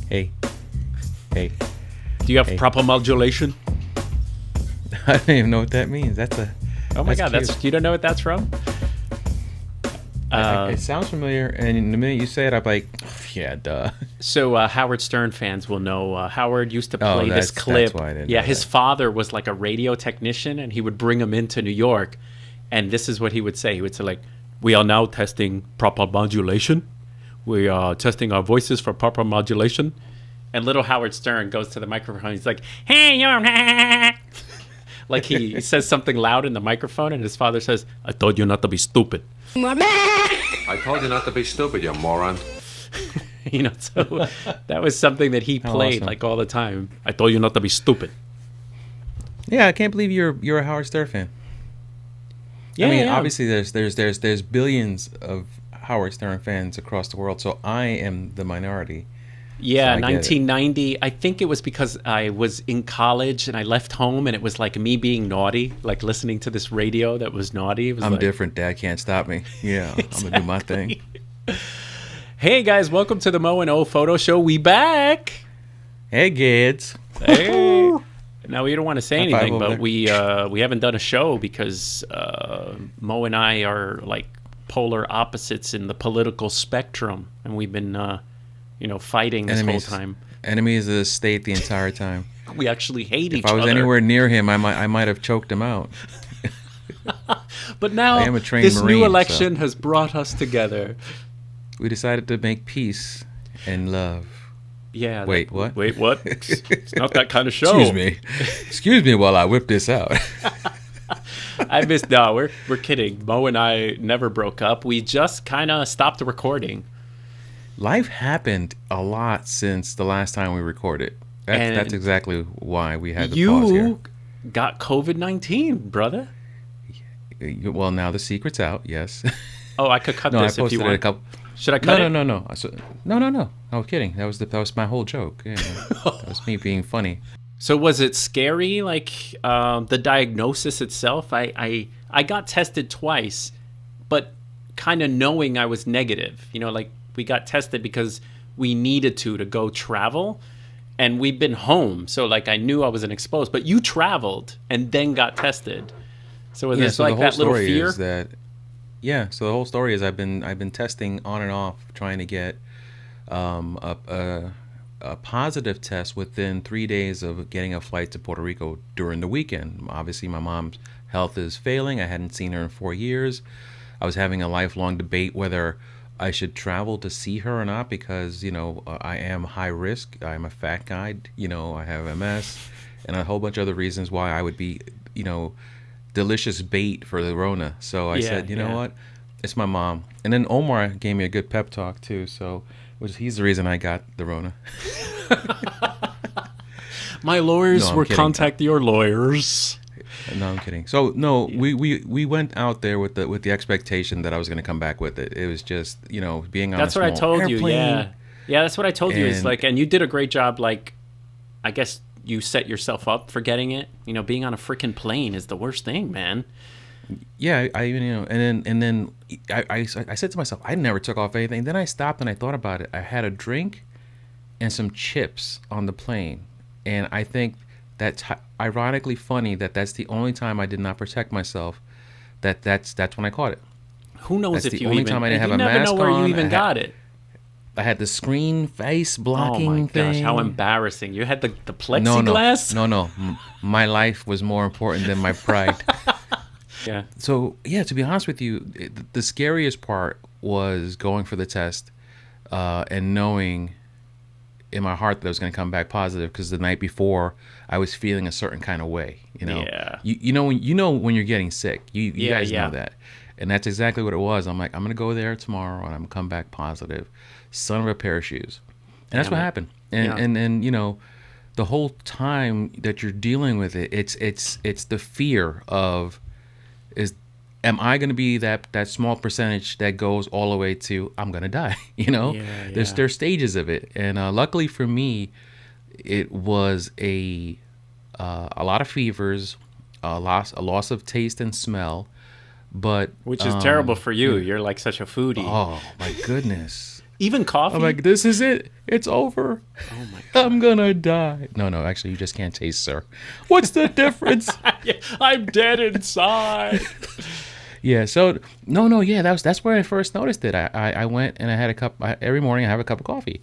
Hey, hey, Do you have hey. proper modulation? I don't even know what that means. That's a. Oh my That's God, cute. you don't know what that's from? It sounds familiar, and the minute you say it, I'm like, yeah, duh. So Howard Stern fans will know Howard used to Oh, play this that's clip. why I didn't Yeah, know his that. father was like a radio technician, and he would bring him into New York, and this is what he would say. He would say like, "We are now testing proper modulation. We are testing our voices for proper modulation." And little Howard Stern goes to the microphone. He's like, "Hey, you're," like he says something loud in the microphone, and his father says, "I told you not to be stupid." I told you not to be stupid, you moron. So that was something that he played awesome. like all the time. I told you not to be stupid. Yeah, I can't believe you're a Howard Stern fan. Yeah, I mean, yeah. obviously, there's billions of Howard Stern fans across the world, so I am the minority. Yeah, I get it. 1990. I think it was because I was in college and I left home, and it was like me being naughty, like listening to this radio that was naughty. It was I'm like, different. Dad can't stop me. Yeah, I'm gonna do my thing. Hey guys, welcome to the Moe and O photo show. We back. Hey, kids. Hey. Now we don't want to say High five anything, over but we haven't done a show because Mo and I are like polar opposites in the political spectrum, and we've been fighting this Enemies. whole time. Enemies of the state the entire time. We actually hate If each I was other. anywhere near him, I might have choked him out. But now I am a trained this Marine, new so- election has brought us together. We decided to make peace and love. Yeah. Wait, what? Wait, what? It's not that kind of show. Excuse me while I whip this out. I missed. No, we're kidding. Mo and I never broke up. We just kind of stopped recording. Life happened a lot since the last time we recorded. And That's exactly why we had to pause here. You got COVID-19, brother. Well, now the secret's out. Yes. Oh, I could cut No, I this if posted you it a want. couple. Should I cut No, it? no, no, no. No. I was kidding. That was my whole joke. Yeah, that was me being funny. So was it scary, like the diagnosis itself? I got tested twice, but kind of knowing I was negative. Like we got tested because we needed to go travel, and we've been home. So like I knew I wasn't exposed, but you traveled and then got tested. So was this So like the whole that little story fear? is that. Yeah, so the whole story is I've been testing on and off, trying to get a positive test within 3 days of getting a flight to Puerto Rico during the weekend. Obviously, my mom's health is failing. I hadn't seen her in 4 years. I was having a lifelong debate whether I should travel to see her or not because, I am high risk. I'm a fat guy. I have MS and a whole bunch of other reasons why I would be, delicious bait for the Rona. So I said, you know what? It's my mom. And then Omar gave me a good pep talk too. So he's the reason I got the Rona. My lawyers No, I'm were kidding. contact your lawyers. No, I'm kidding. So no, we went out there with the expectation that I was going to come back with it. It was just being on. That's a what I small told you. airplane. Yeah, that's what I told you. Is And- like, and you did a great job. Like, I guess you set yourself up for getting it. Being on a freaking plane is the worst thing, man. Yeah, and then I said to myself, I never took off anything. Then I stopped and I thought about it. I had a drink and some chips on the plane, and I think that's ironically funny that that's the only time I did not protect myself. That's when I caught it. Who knows That's if the you only even? time I didn't have you a never mask know where on. you even I got it. I had the screen face Oh blocking my gosh, thing. how embarrassing! You had the No, plexiglass. no. My life was more important than my pride. Yeah. So, yeah, to be honest with you, the scariest part was going for the test and knowing in my heart that I was going to come back positive because the night before I was feeling a certain kind of way. Yeah. You know when you're getting sick. You guys yeah. know that, and that's exactly what it was. I'm like, I'm going to go there tomorrow and I'm going to come back positive. Son of a pair of shoes, and that's Damn what it. happened. Yeah. And the whole time that you're dealing with it, it's the fear of am I going to be that small percentage that goes all the way to I'm going to die? There's stages of it, and luckily for me, it was a lot of fevers, a loss of taste and smell, but Which is terrible for you. You're like such a foodie. oh my goodness. Even coffee. I'm like, this is it. It's over. Oh my god. I'm gonna die. No, actually, you just can't taste, sir. What's the difference? Yeah, I'm dead inside. Yeah. So no. Yeah, that's where I first noticed it. I went and I had a cup every morning. I have a cup of coffee,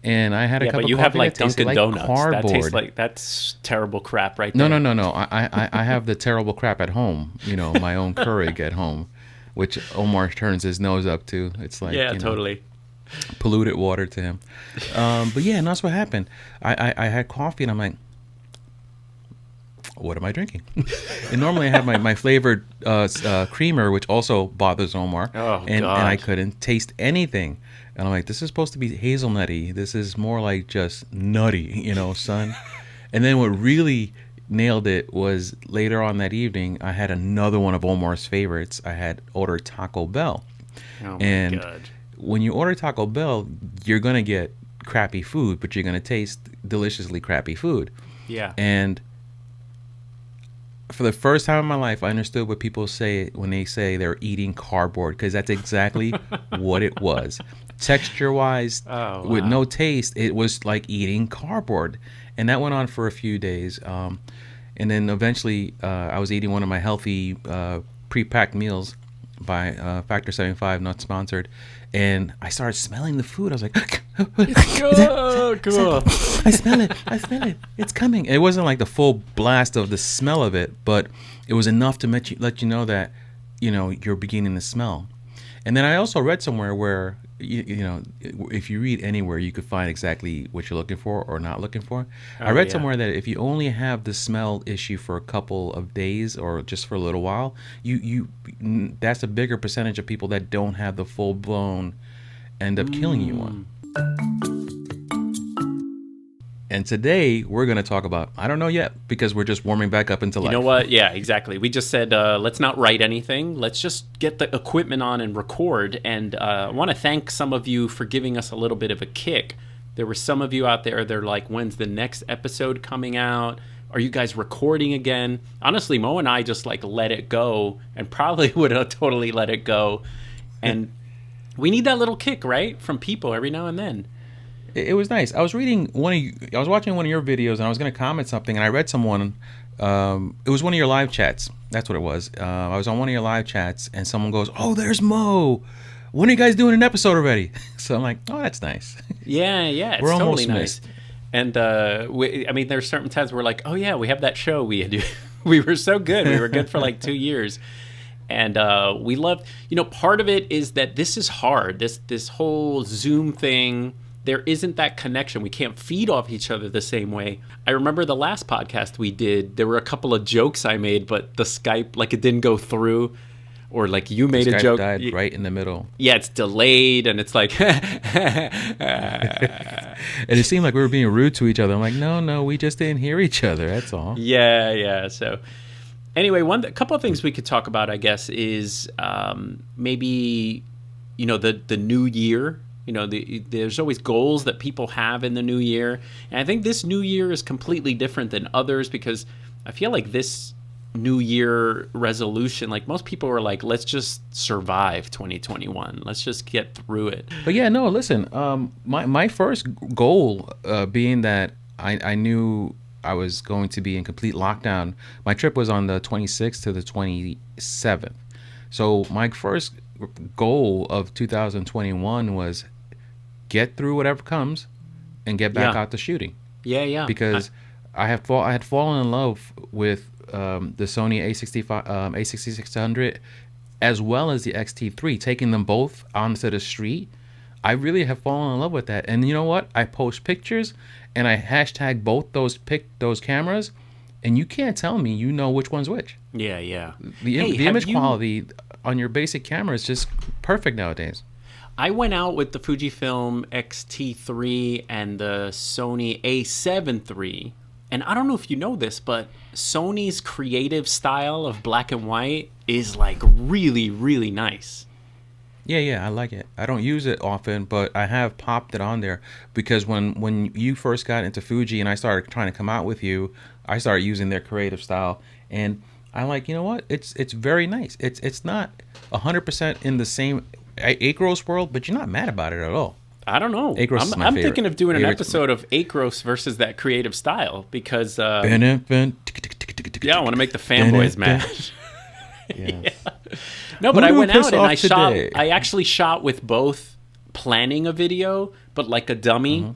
and I had a Yeah, cup but of you coffee have like that tasted Dunkin' like Donuts. cardboard. That tastes like that's terrible crap right No. there. I have the terrible crap at home. My own Keurig at home, which Omar turns his nose up to. It's like Yeah, totally. polluted water to him. But yeah, and that's what happened. I had coffee and I'm like, what am I drinking? And normally I have my flavored creamer, which also bothers Omar. Oh, and God. I couldn't taste anything. And I'm like, this is supposed to be hazelnutty. This is more like just nutty, son. And then what really nailed it was later on that evening, I had another one of Omar's favorites. I had ordered Taco Bell. Oh my And god. when you order Taco Bell, you're going to get crappy food, but you're going to taste deliciously crappy food. Yeah. And for the first time in my life, I understood what people say when they say they're eating cardboard, because that's exactly what it was. Texture-wise, Oh, with wow. no taste, it was like eating cardboard. And that went on for a few days. And then eventually, I was eating one of my healthy pre-packed meals by Factor 75, not sponsored. And I started smelling the food. I was like, Oh, cool. I smell it. It's coming. It wasn't like the full blast of the smell of it, but it was enough to let you know that, you're beginning to smell. And then I also read somewhere where, if you read anywhere, you could find exactly what you're looking for or not looking for. I read yeah. somewhere that if you only have the smell issue for a couple of days or just for a little while, that's a bigger percentage of people that don't have the full blown end up killing you one. And today we're going to talk about, I don't know yet, because we're just warming back up into life. You know what? Yeah, exactly. We just said, let's not write anything. Let's just get the equipment on and record. And I want to thank some of you for giving us a little bit of a kick. There were some of you out there, they're like, when's the next episode coming out? Are you guys recording again? Honestly, Mo and I just like let it go and probably would have totally let it go. And we need that little kick, right? From people every now and then. It was nice. I was watching one of your videos, and I was going to comment something, and I read someone. It was one of your live chats. That's what it was. I was on one of your live chats, and someone goes, "Oh, there's Mo. When are you guys doing an episode already?" So I'm like, "Oh, that's nice." Yeah, it's We're totally almost nice. missed. And there's certain times we're like, oh yeah, we have that show we had. We were so good. We were good for like 2 years. And we loved, part of it is that this is hard. This whole Zoom thing, there isn't that connection. We can't feed off each other the same way. I remember the last podcast we did, there were a couple of jokes I made, but the Skype, like it didn't go through. Or like you made a Skype joke. died right in the middle. Yeah, it's delayed and it's like... And it seemed like we were being rude to each other. I'm like, no, we just didn't hear each other. That's all. Yeah. So anyway, a couple of things we could talk about, I guess, is maybe, the new year. There's always goals that people have in the new year. And I think this new year is completely different than others because I feel like this new year resolution, like most people were like, let's just survive 2021. Let's just get through it. But yeah, no, listen, my first goal being that I knew I was going to be in complete lockdown. My trip was on the 26th to the 27th. So my first goal of 2021 was get through whatever comes and get back out to shooting. Yeah. Because I had fallen in love with the Sony A6600 as well as the XT3, taking them both onto the street. I really have fallen in love with that. And you know what? I post pictures and I hashtag both those cameras, and you can't tell me which one's which. Yeah. The image quality on your basic camera is just perfect nowadays. I went out with the Fujifilm X-T3 and the Sony A7 III. And I don't know if you know this, but Sony's creative style of black and white is like really, really nice. Yeah, I like it. I don't use it often, but I have popped it on there because when you first got into Fuji and I started trying to come out with you, I started using their creative style, and I like, it's very nice. It's not 100% in the same acros world, but you're not mad about it at all. I don't know. Acros is my I'm favorite. thinking of doing an Acros- episode of Acros versus that creative style because yeah, I want to make the fanboys mad. Yes. No, but I Who do we went out piss and off I shot. today? I actually shot with both planning a video, but like a dummy.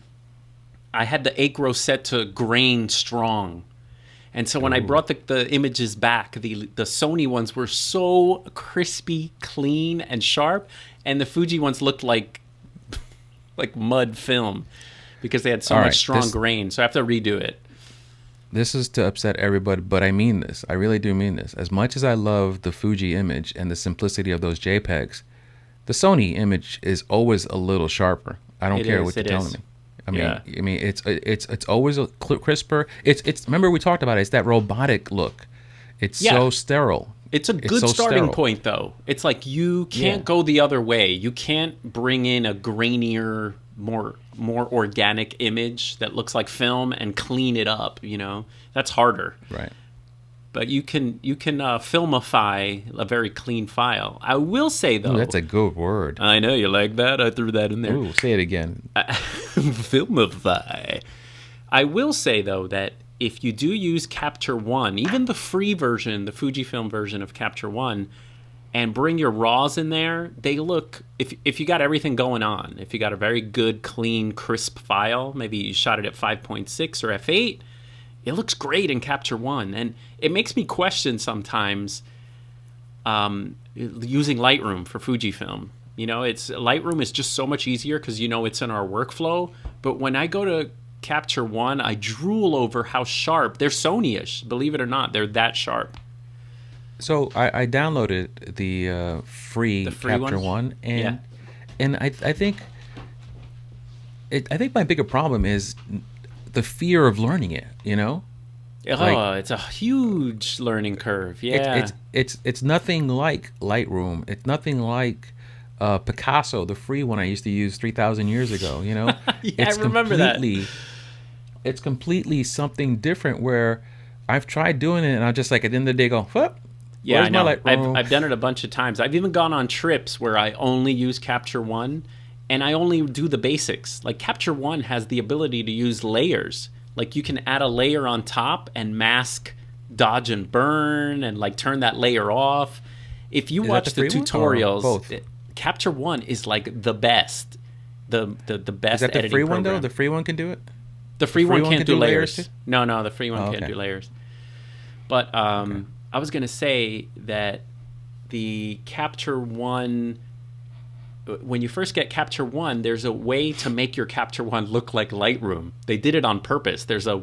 I had the Acro set to grain strong. And so when I brought the images back, the Sony ones were so crispy, clean, and sharp, and the Fuji ones looked like mud film because they had so All much right, strong grain. So I have to redo it. This is to upset everybody, but I mean this. I really do mean this. As much as I love the Fuji image and the simplicity of those JPEGs, the Sony image is always a little sharper. I don't care what you're telling me. I mean, it's always a crisper. It's remember we talked about it. It's that robotic look. It's so sterile. It's a good starting point, though. It's like you can't go the other way. You can't bring in a grainier, more organic image that looks like film and clean it up. You know, that's harder. Right. But you can filmify a very clean file. I will say though, Ooh, that's a good word. I know you like that. I threw that in there. Ooh, say it again. Filmify. I will say though that if you do use Capture One, even the free version, the Fujifilm version of Capture One, and bring your RAWs in there, they look, if you got everything going on, if you got a very good, clean, crisp file, maybe you shot it at 5.6 or f8, it looks great in Capture One. And it makes me question sometimes using Lightroom for Fujifilm. You know, Lightroom is just so much easier because it's in our workflow. But when I go to Capture One, I drool over how sharp. They're Sony-ish, believe it or not. They're that sharp. So I downloaded the free Capture One, and I think my bigger problem is the fear of learning it. You know. Oh, it's a huge learning curve. Yeah, it's nothing like Lightroom. It's nothing like Picasso, the free one I used to use 3,000 years ago. You know, I remember that. It's completely something different. Where I've tried doing it, and I just like at the end of the day go, "What?" Yeah, I know. I've done it a bunch of times. I've even gone on trips where I only use Capture One, and I only do the basics. Like Capture One has the ability to use layers. Like you can add a layer on top and mask, dodge and burn, and like turn that layer off. If you watch the tutorials, Capture One is like the best. The best. Is that the editing free one program. though? The free one can do it. The free one can't do layers. too? No, the free one can't do layers. But I was going to say that the Capture One, when you first get Capture One, there's a way to make your Capture One look like Lightroom. They did it on purpose. There's a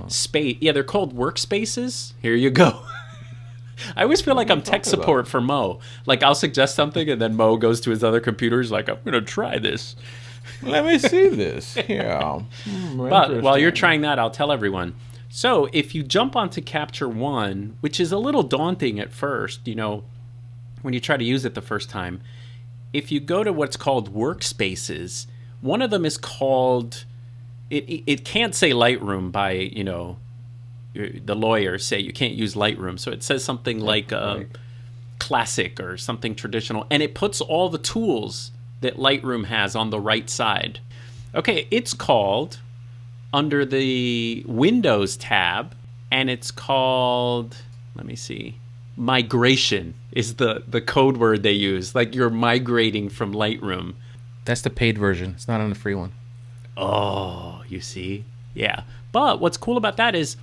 space. Yeah, they're called workspaces. Here you go. I always feel like I'm tech support for Moe. Like I'll suggest something and then Moe goes to his other computer. He's like, I'm going to try this. Let me see this. Yeah. But while you're trying that, I'll tell everyone. So if you jump onto Capture One, which is a little daunting at first, when you try to use it the first time, if you go to what's called workspaces, one of them is called, it can't say Lightroom by, the lawyers say you can't use Lightroom. So it says something like classic or something traditional, and it puts all the tools that Lightroom has on the right side. Okay, it's called under the Windows tab, and it's called, let me see, migration is the code word they use. Like you're migrating from Lightroom. That's the paid version. It's not on the free one. Oh, you see? Yeah. But what's cool about that is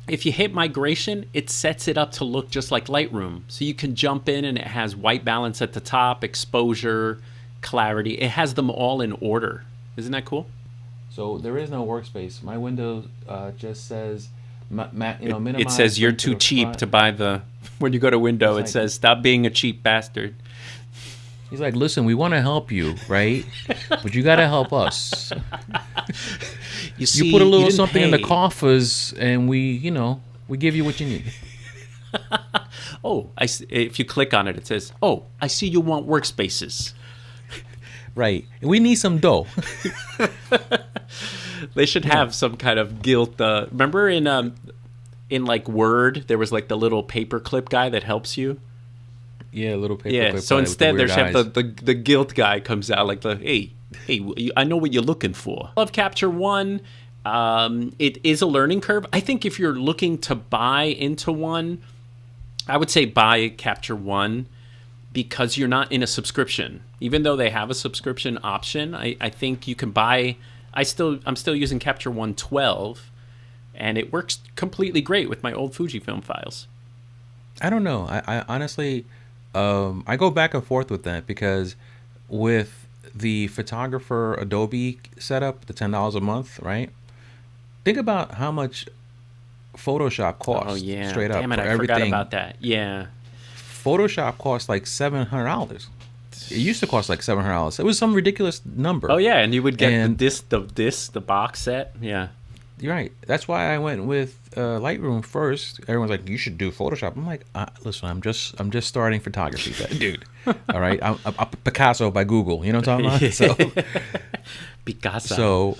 if you hit migration, it sets it up to look just like Lightroom. So you can jump in and it has white balance at the top, exposure, clarity. It has them all in order. Isn't that cool? So there is no workspace. My Windows just says, minimize. It says you're too cheap to buy the. When you go to Windows, it says stop being a cheap bastard. He's like, listen, we want to help you, right? But you got to help us. You put a little something in the coffers, and we give you what you need. Oh, if you click on it, it says, "Oh, I see you want workspaces." Right. We need some dough. They should have some kind of guilt. Remember in like Word, there was like the little paperclip guy that helps you. Yeah, a little paperclip. Yeah. So instead, they should have the guilt guy comes out like hey, Hey, I know what you're looking for. Love Capture One. It is a learning curve. I think if you're looking to buy into one, I would say buy Capture One because you're not in a subscription. Even though they have a subscription option, I think you can buy. I'm still using Capture One 12, and it works completely great with my old Fujifilm files. I don't know. I honestly, I go back and forth with that because with the photographer Adobe setup, the $10 a month, right? Think about how much Photoshop costs. Oh yeah, Straight up damn it, for I forgot everything. about that. Yeah, Photoshop costs like $700. It used to cost like $700. It was some ridiculous number. oh yeah, and you would get And the box set. Yeah, you're right. That's why I went with Lightroom first. Everyone's like, "You should do Photoshop." I'm like, "Listen, I'm just starting photography, dude. All right, I'm Picasso by Google. You know what I'm talking about?" Picasso.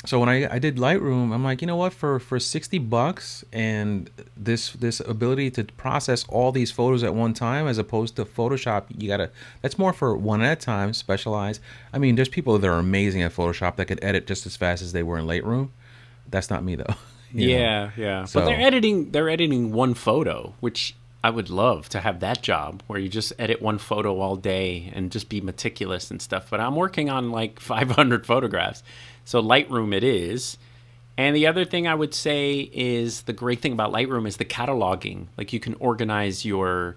So when I did Lightroom, I'm like, you know what? For $60 and this ability to process all these photos at one time, as opposed to Photoshop, that's more for one at a time, specialized. I mean, there's people that are amazing at Photoshop that could edit just as fast as they were in Lightroom. That's not me though. You know? Yeah. So But they're editing one photo, which I would love to have that job where you just edit one photo all day and just be meticulous and stuff. But I'm working on like 500 photographs. So Lightroom it is. And the other thing I would say is the great thing about Lightroom is the cataloging. Like you can organize it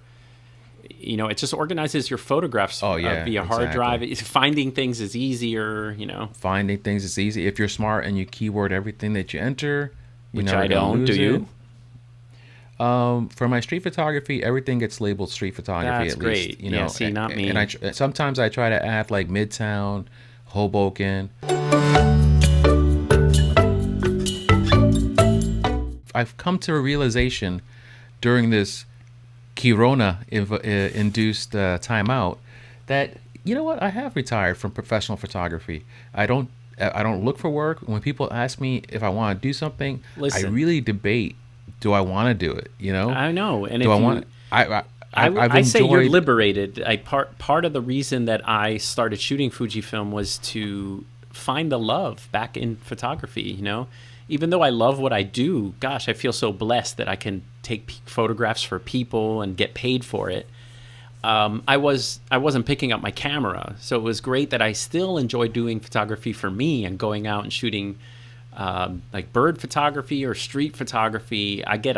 just organizes your photographs Oh, yeah, via hard drive. exactly. Finding things is easier. Finding things is easy if you're smart and you keyword everything that you enter. You're Which never I gonna don't. lose Do you? it. For my street photography, everything gets labeled street photography. That's at great. least, Yeah, see, not me. And sometimes I try to add like Midtown, Hoboken. I've come to a realization during this Kirona induced timeout that, you know what, I have retired from professional photography. I don't look for work. When people ask me if I want to do something, I Listen. really debate. Do I want to do it? You know? I know. And Do if I you, want? I've I say you're enjoyed. liberated. Part of the reason that I started shooting Fujifilm was to find the love back in photography. Even though I love what I do, gosh, I feel so blessed that I can take photographs for people and get paid for it. I wasn't picking up my camera, so it was great that I still enjoy doing photography for me and going out and shooting like bird photography or street photography. I get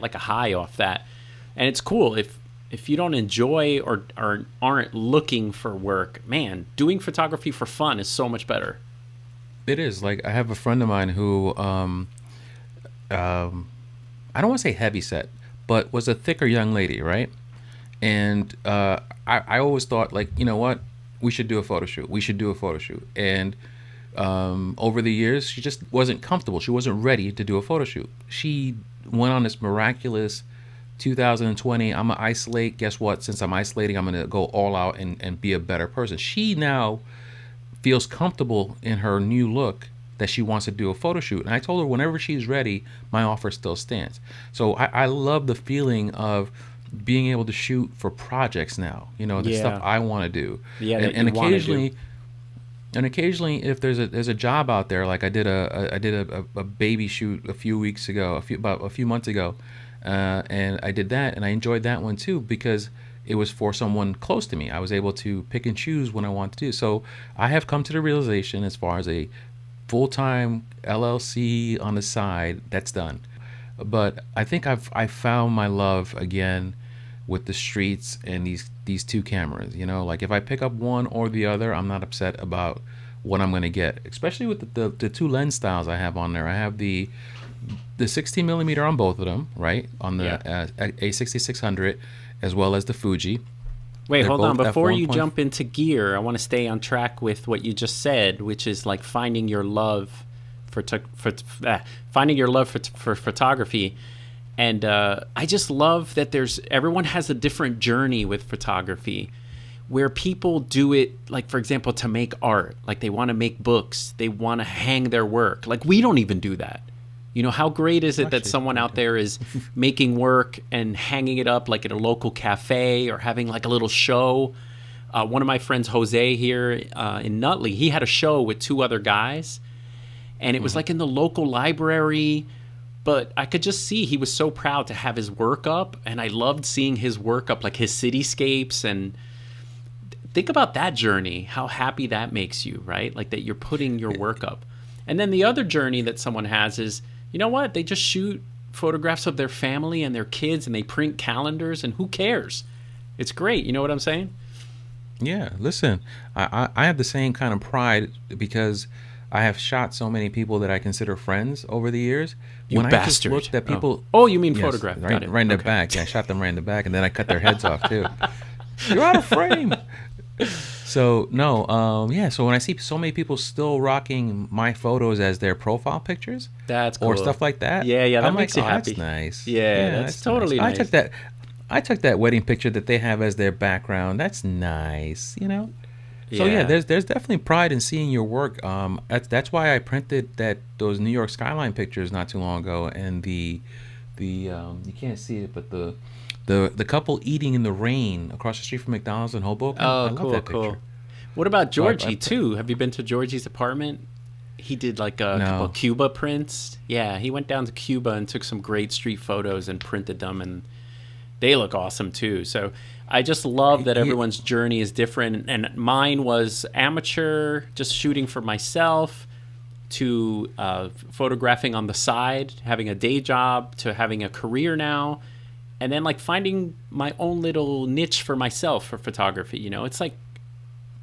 like a high off that, and it's cool if you don't enjoy or aren't looking for work. Man, doing photography for fun is so much better. It is like I have a friend of mine who I don't want to say heavy set, but was a thicker young lady, right? And I always thought, like, you know what, we should do a photo shoot. We should do a photo shoot. And over the years, she just wasn't comfortable. She wasn't ready to do a photo shoot. She went on this miraculous 2020. I'm gonna isolate. Guess what? Since I'm isolating, I'm gonna go all out and be a better person. She now feels comfortable in her new look that she wants to do a photo shoot. And I told her whenever she's ready, my offer still stands. So I love the feeling of being able to shoot for projects now, the stuff I want to do. Yeah, and that you wanna occasionally do. and occasionally if there's a job out there, like I did a baby shoot a few months ago, and I did that, and I enjoyed that one too because it was for someone close to me. I was able to pick and choose when I want to do. So I have come to the realization, as far as a full-time LLC on the side, that's done. But I think I found my love again with the streets and these two cameras. Like if I pick up one or the other, I'm not upset about what I'm going to get, especially with the two lens styles I have on there. I have the 16 millimeter on both of them, right? On the A6600 as well as the Fuji. Wait, They're hold on. both Before you f1.5. jump into gear, I want to stay on track with what you just said, which is like finding your love finding your love for photography. And I just love that everyone has a different journey with photography, where people do it, like, for example, to make art. Like they want to make books, they want to hang their work. Like we don't even do that. How great is it that Actually, someone out there is making work and hanging it up like at a local cafe or having like a little show? One of my friends, Jose, here in Nutley, he had a show with 2 other guys, and it was like in the local library. But I could just see he was so proud to have his work up, and I loved seeing his work up, like his cityscapes. And think about that journey, how happy that makes you, right? Like that you're putting your work up. And then the other journey that someone has is, you know what? They just shoot photographs of their family and their kids, and they print calendars, and who cares? It's great. You know what I'm saying? Yeah, listen, I have the same kind of pride because I have shot so many people that I consider friends over the years. You when bastard. I just looked at people, Oh, you mean yes, photograph? right, Got it. right in the Okay. back. Yeah, I shot them right in the back, and then I cut their heads off too. You're out of frame. So no, yeah. So when I see so many people still rocking my photos as their profile pictures, That's cool. or stuff like that, Yeah, that I'm makes like, you oh, happy. That's nice. Yeah, that's totally nice. I took that wedding picture that they have as their background. That's nice, you know. So yeah, there's definitely pride in seeing your work. That's why I printed those New York skyline pictures not too long ago, and the you can't see it, but the couple eating in the rain across the street from McDonald's in Hoboken. I Oh, love cool, that cool. picture. What about Georgie, I- too? Have you been to Georgie's apartment? He did like a No. couple of Cuba prints. Yeah, he went down to Cuba and took some great street photos and printed them, and they look awesome, too. So I just love that everyone's journey is different. And mine was amateur, just shooting for myself, to photographing on the side, having a day job, to having a career now, and then like finding my own little niche for myself for photography. You know, it's like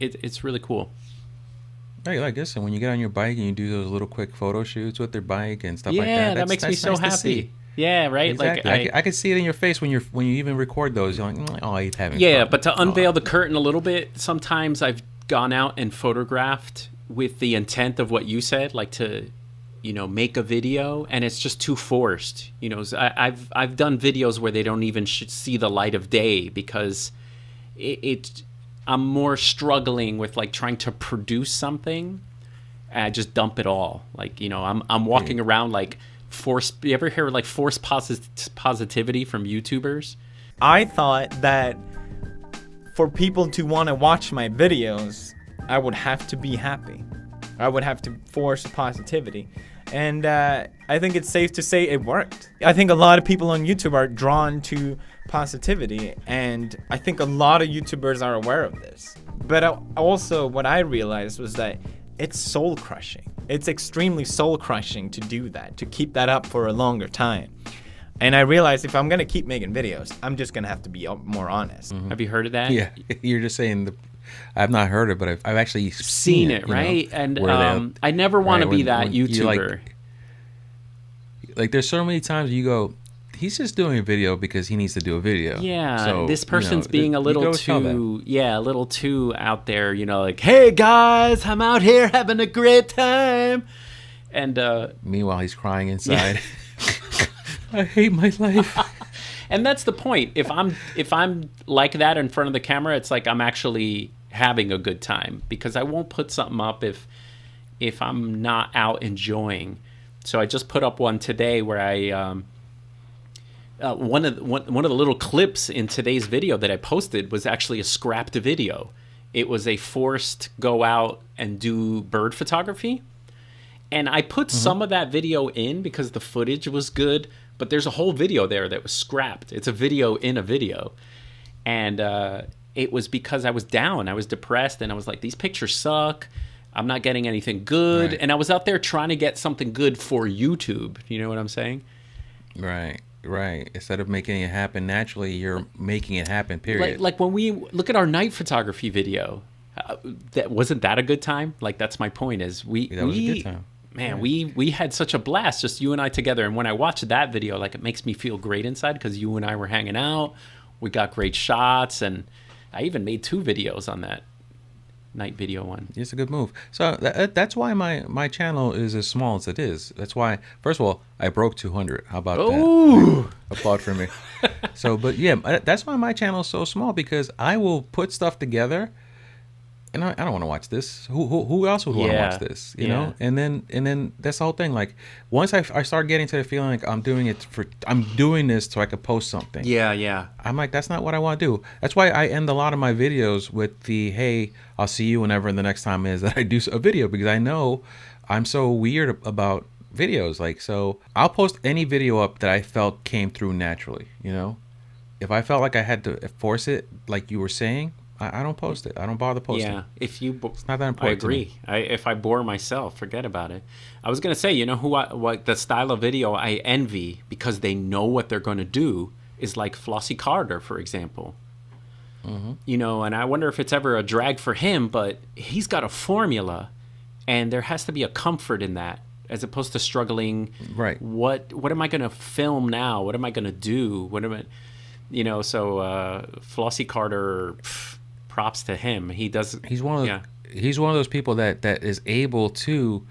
it's really cool. Hey, like this, and when you get on your bike and you do those little quick photo shoots with their bike and stuff like that, Yeah, that makes me that's so nice to see. happy. Yeah, right. Exactly. Like I could see it in your face when you even record those. You're like, oh, he's having yeah, fun. but to unveil Oh. the curtain a little bit, sometimes I've gone out and photographed with the intent of what you said, like to, you know, make a video, and it's just too forced. You know, I've done videos where they don't even see the light of day because I'm more struggling with like trying to produce something, and I just dump it all. Like, you know, I'm walking around like force. You ever hear like force positivity from YouTubers? I thought that for people to want to watch my videos, I would have to be happy. I would have to force positivity. And I think it's safe to say it worked. I think a lot of people on YouTube are drawn to positivity, and I think a lot of YouTubers are aware of this. But also what I realized was that it's soul crushing. It's extremely soul crushing to do that, to keep that up for a longer time. And I realized if I'm going to keep making videos, I'm just going to have to be more honest. Have you heard of that? Yeah, you're just saying I've not heard it, but I've actually Seen it, you know, right? And where I never want to right, be that when you, YouTuber. like there's so many times you go, he's just doing a video because he needs to do a video. Yeah, So, this you know, person's being a you little go tell that. a little too out there, you know, like, hey guys, I'm out here having a great time. And Meanwhile, he's crying inside. I hate my life. and that's the point. If I'm like that in front of the camera, it's like I'm actually having a good time, because I won't put something up if I'm not out enjoying. So I just put up one today where I one of the little clips in today's video that I posted was actually a scrapped video. It was a forced go out and do bird photography. And I put some of that video in because the footage was good, but there's a whole video there that was scrapped. It's a video in a video. And it was because I was down. I was depressed, and I was like, these pictures suck. I'm not getting anything good. Right. And I was out there trying to get something good for YouTube. You know what I'm saying? Right. Instead of making it happen naturally, you're making it happen, period. Like when we look at our night photography video, wasn't that a good time? Like, that's my point is That was a good time. Man, we had such a blast, just you and I together. And when I watch that video, like, it makes me feel great inside because you and I were hanging out. We got great shots, and I even made 2 videos on that night video one. It's a good move. So that's why my channel is as small as it is. That's why, first of all, I broke 200. How about Ooh. that? Applaud for me. So, but yeah, that's why my channel is so small, because I will put stuff together and I don't want to watch this. Who else would want to watch Yeah, this? You yeah. know? And then that's the whole thing. Like once I start getting to the feeling like I'm doing this so I could post something. Yeah. I'm like, that's not what I want to do. That's why I end a lot of my videos with the, hey, I'll see you whenever the next time is that I do a video, because I know I'm so weird about videos. Like, so I'll post any video up that I felt came through naturally, you know? If I felt like I had to force it, like you were saying, I don't post it. I don't bother posting. Yeah, if you, It's not that I important to me. agree. If I bore myself, forget about it. I was gonna say, you know, what the style of video I envy because they know what they're gonna do is like Flossie Carter, for example. You know, and I wonder if it's ever a drag for him, but he's got a formula, and there has to be a comfort in that, as opposed to struggling. Right. What am I gonna film now? What am I gonna do? What am I, you know? So Flossie Carter. Props to him. He does. He's one of he's one of those people that is able to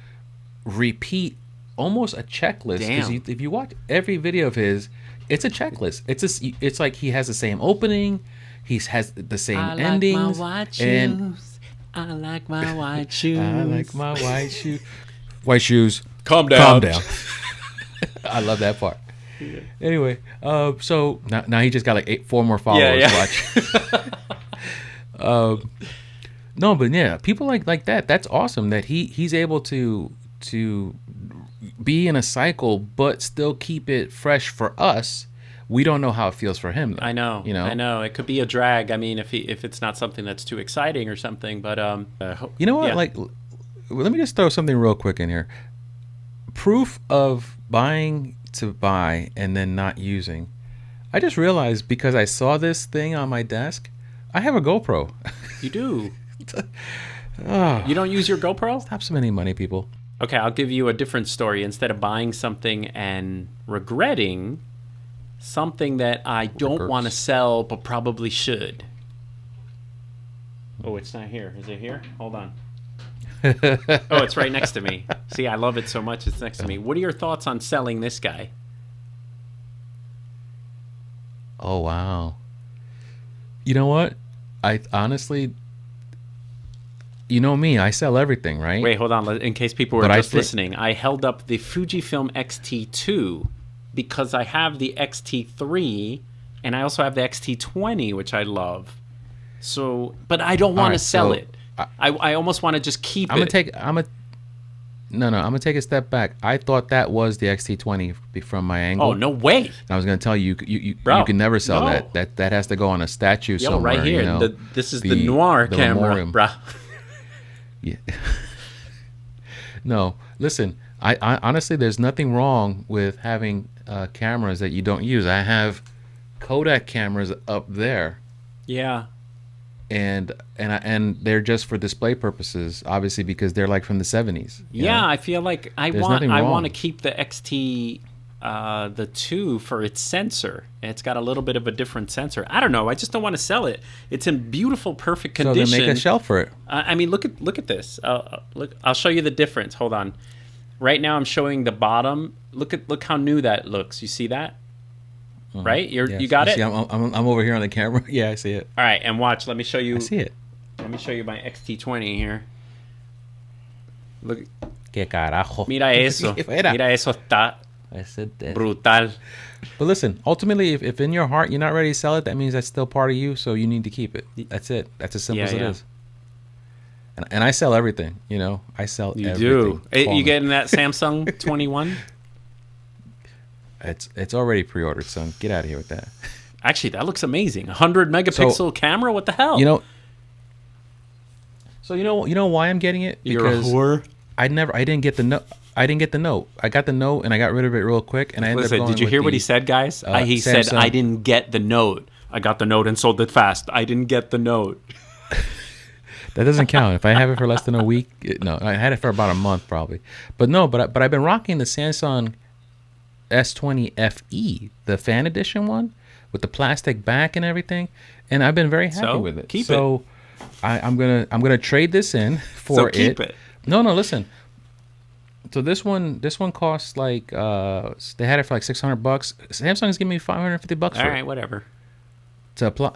repeat almost a checklist. Damn. If you watch every video of his, it's a checklist. It's like he has the same opening, he has the same endings. My white and shoes. I like my white shoes. I like my white shoes. White shoes. Calm down. Calm down. I love that part. Yeah. Anyway, so now he just got like 4 more followers to watch. No, but yeah, people like that. That's awesome that he's able to be in a cycle, but still keep it fresh for us. We don't know how it feels for him, though. I know. You know. I know. It could be a drag. I mean, if it's not something that's too exciting or something. But you know what? yeah. Like, let me just throw something real quick in here. Proof of buying to buy and then not using. I just realized because I saw this thing on my desk, I have a GoPro. You do. Oh, You don't use your GoPro? stop spending money, people. Okay, I'll give you a different story. Instead of buying something and regretting something that I don't Regrets. want to sell but probably should. Oh, it's not here. Is it here? Hold on. Oh, it's right next to me. See, I love it so much it's next to me. What are your thoughts on selling this guy? Oh, wow. You know what? I honestly, you know me, I sell everything, right? Wait, hold on. In case people were But I just thi- listening, I held up the Fujifilm X-T2 because I have the X-T3 and I also have the X-T20, which I love. So, but I don't want to right, sell so it. I almost want to just keep I'm it. gonna take a step back. I thought that was the XT20 from my angle. Oh, no way. And I was gonna tell you, Bro, you can never sell no. that. That has to go on a statue Yo, somewhere. right here. You know? This is the noir the camera, memoriam. bruh. Yeah. No, listen. I honestly, there's nothing wrong with having cameras that you don't use. I have Kodak cameras up there, Yeah. and they're just for display purposes, obviously, because they're like from the 70s. you Yeah, know? I feel like I There's want nothing wrong. to keep the XT the 2 for its sensor. It's got a little bit of a different sensor. I don't know. I just don't want to sell it. It's in beautiful, perfect So condition. then make a shelf for it. I mean, look at this. Look, I'll show you the difference. Hold on. Right now, I'm showing the bottom. Look how new that looks. You see that? Right? You Yes. got it. See, I'm over here on the camera. Yeah, I see it. All right, and watch. Let me show you. I see it. Let me show you my XT20 here. Look. Que carajo. Mira eso. Fuera. Mira eso está I said that. brutal. But listen, ultimately, if in your heart you're not ready to sell it, that means that's still part of you, so you need to keep it. That's it. That's as simple as it is. And I sell everything, you know. I sell You everything. do. Call You me. getting that Samsung 21? It's already pre-ordered, son. Get out of here with that. Actually, that looks amazing. 100 megapixel camera. What the hell? You know. So you know why I'm getting it? You're a Because whore. I didn't get the note. I didn't get the note. I got the note and I got rid of it real quick. And I ended Listen, up going did you with hear what the, he said, guys? He said, Samsung. I didn't get the note. I got the note and sold it fast. I didn't get the note. That doesn't count. If I have it for less than a week, no, I had it for about a month probably. But no, but I've been rocking the Samsung S20 FE, the fan edition one with the plastic back and everything, and I've been very happy So, with it. keep so I'm gonna trade this in for keep it. No, listen. So this one costs like they had it for like $600. Samsung's giving me $550 All for right, it whatever. to apply.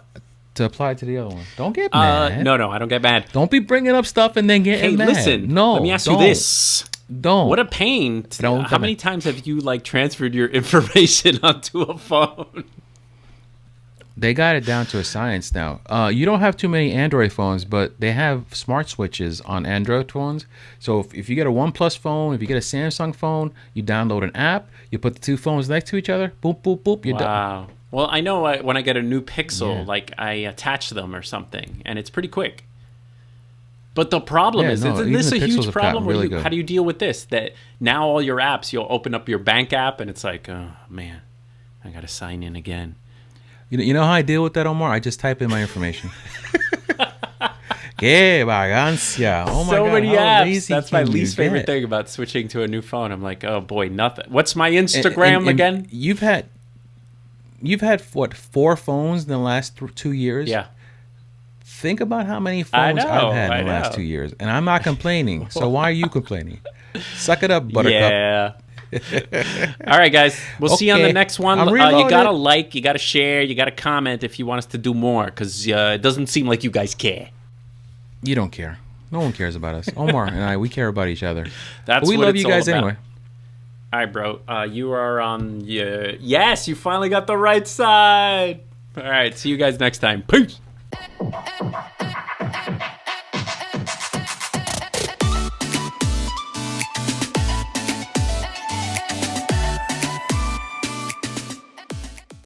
to apply to the other one. Don't get mad. No, I don't get mad. Don't be bringing up stuff and then getting Hey, mad. listen. No, let me ask don't. you this. Don't. What a pain. Don't How come many in. times have you like transferred your information onto a phone? They got it down to a science now. You don't have too many Android phones, but they have smart switches on Android phones. So if you get a OnePlus phone, if you get a Samsung phone, you download an app, you put the two phones next to each other, boop, boop, boop, you're done. Wow. Well, I know when I get a new Pixel, Yeah. like I attach them or something, and it's pretty quick. But the problem Yeah, is, no, isn't even this the a Pixels huge have problem? gotten really good. How do you deal with this? That now all your apps, you'll open up your bank app, and it's like, oh man, I got to sign in again. You know how I deal with that, Omar? I just type in my information. Que vagancia. Oh my So God, many how apps. lazy That's my can you least favorite get? thing about switching to a new phone. I'm like, oh boy, nothing. What's my Instagram And again? You've had what, 4 phones in the last 2 years? Yeah. Think about how many I phones know, I've had I in the last know. 2 years, and I'm not complaining. So why are you complaining? Suck it up, Buttercup. Yeah. All right, guys. We'll see you on the Okay. next one. I'm You reloaded. gotta like, you gotta share, you gotta comment if you want us to do more, because it doesn't seem like you guys care. You don't care. No one cares about us. Omar and I, we care about each other. That's But we what love it's you guys all about. anyway. All right, bro. You are on. Yes, you finally got the right side. All right. See you guys next time. Peace.